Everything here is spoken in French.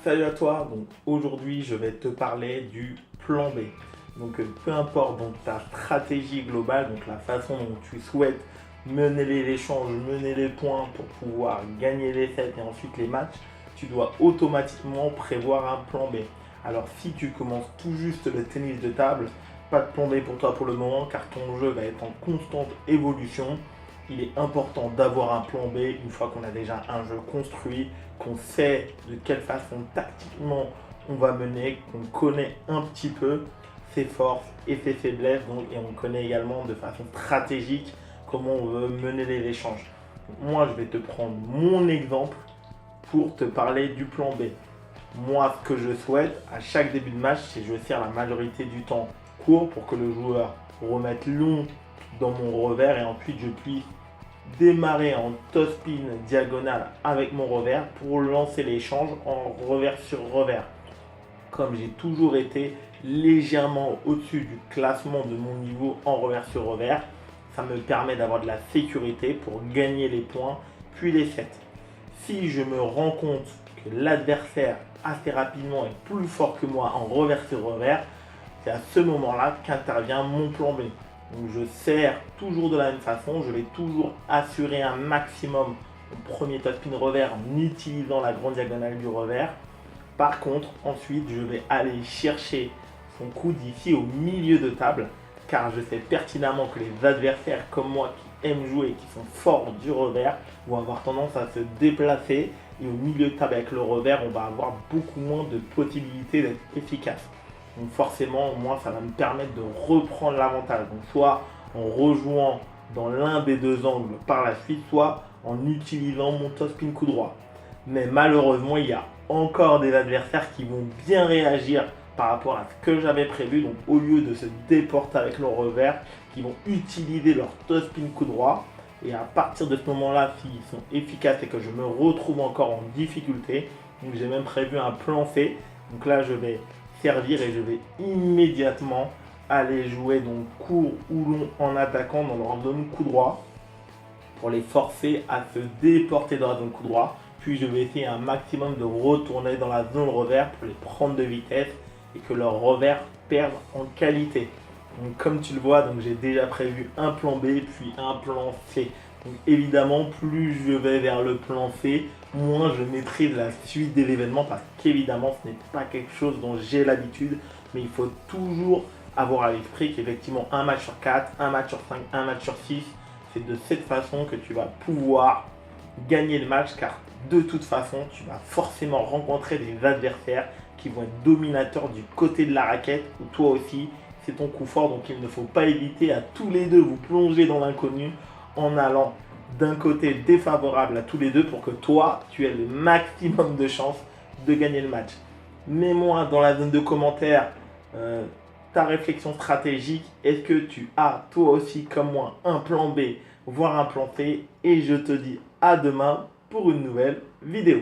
Salut à toi, donc aujourd'hui je vais te parler du plan B. Donc peu importe donc, ta stratégie globale, donc la façon dont tu souhaites mener l'échange, mener les points pour pouvoir gagner les sets et ensuite les matchs, tu dois automatiquement prévoir un plan B. Alors si tu commences tout juste le tennis de table, pas de plan B pour toi pour le moment car ton jeu va être en constante évolution. Il est important d'avoir un plan B une fois qu'on a déjà un jeu construit, qu'on sait de quelle façon tactiquement on va mener, qu'on connaît un petit peu ses forces et ses faiblesses, donc, et on connaît également de façon stratégique comment on veut mener les échanges. Donc, moi, je vais te prendre mon exemple pour te parler du plan B. Moi, ce que je souhaite à chaque début de match, c'est que je sers la majorité du temps court pour que le joueur remette long dans mon revers et ensuite je puisse démarrer en toss spin diagonale avec mon revers pour lancer l'échange en revers sur revers. Comme j'ai toujours été légèrement au-dessus du classement de mon niveau en revers sur revers, ça me permet d'avoir de la sécurité pour gagner les points puis les sets. Si je me rends compte que l'adversaire assez rapidement est plus fort que moi en revers sur revers, c'est à ce moment-là qu'intervient mon plan B. Donc je sers toujours de la même façon, je vais toujours assurer un maximum au premier top spin revers en utilisant la grande diagonale du revers. Par contre, ensuite, je vais aller chercher son coude ici au milieu de table car je sais pertinemment que les adversaires comme moi qui aiment jouer et qui sont forts du revers vont avoir tendance à se déplacer et au milieu de table avec le revers, on va avoir beaucoup moins de possibilités d'être efficace. Donc forcément, moi, ça va me permettre de reprendre l'avantage. Donc soit en rejouant dans l'un des deux angles par la suite, soit en utilisant mon top spin coup droit. Mais malheureusement, il y a encore des adversaires qui vont bien réagir par rapport à ce que j'avais prévu. Donc au lieu de se déporter avec leur revers, qui vont utiliser leur top spin coup droit. Et à partir de ce moment-là, s'ils sont efficaces et que je me retrouve encore en difficulté, donc j'ai même prévu un plan C. Donc là, je vais servir et je vais immédiatement aller jouer donc court ou long en attaquant dans leur zone coup droit pour les forcer à se déporter dans la zone coup droit. Puis je vais essayer un maximum de retourner dans la zone revers pour les prendre de vitesse et que leur revers perde en qualité. Donc comme tu le vois, donc j'ai déjà prévu un plan B puis un plan C. Donc évidemment, plus je vais vers le plan C, moins je maîtrise la suite de l'événement parce qu'évidemment, ce n'est pas quelque chose dont j'ai l'habitude, mais il faut toujours avoir à l'esprit qu'effectivement, un match sur 4, un match sur 5, un match sur 6, c'est de cette façon que tu vas pouvoir gagner le match car de toute façon, tu vas forcément rencontrer des adversaires qui vont être dominateurs du côté de la raquette ou toi aussi, c'est ton coup fort. Donc il ne faut pas hésiter à tous les deux vous plonger dans l'inconnu en allant d'un côté défavorable à tous les deux pour que toi, tu aies le maximum de chances de gagner le match. Mets-moi dans la zone de commentaires ta réflexion stratégique. Est-ce que tu as toi aussi comme moi un plan B, voire un plan C? Et je te dis à demain pour une nouvelle vidéo.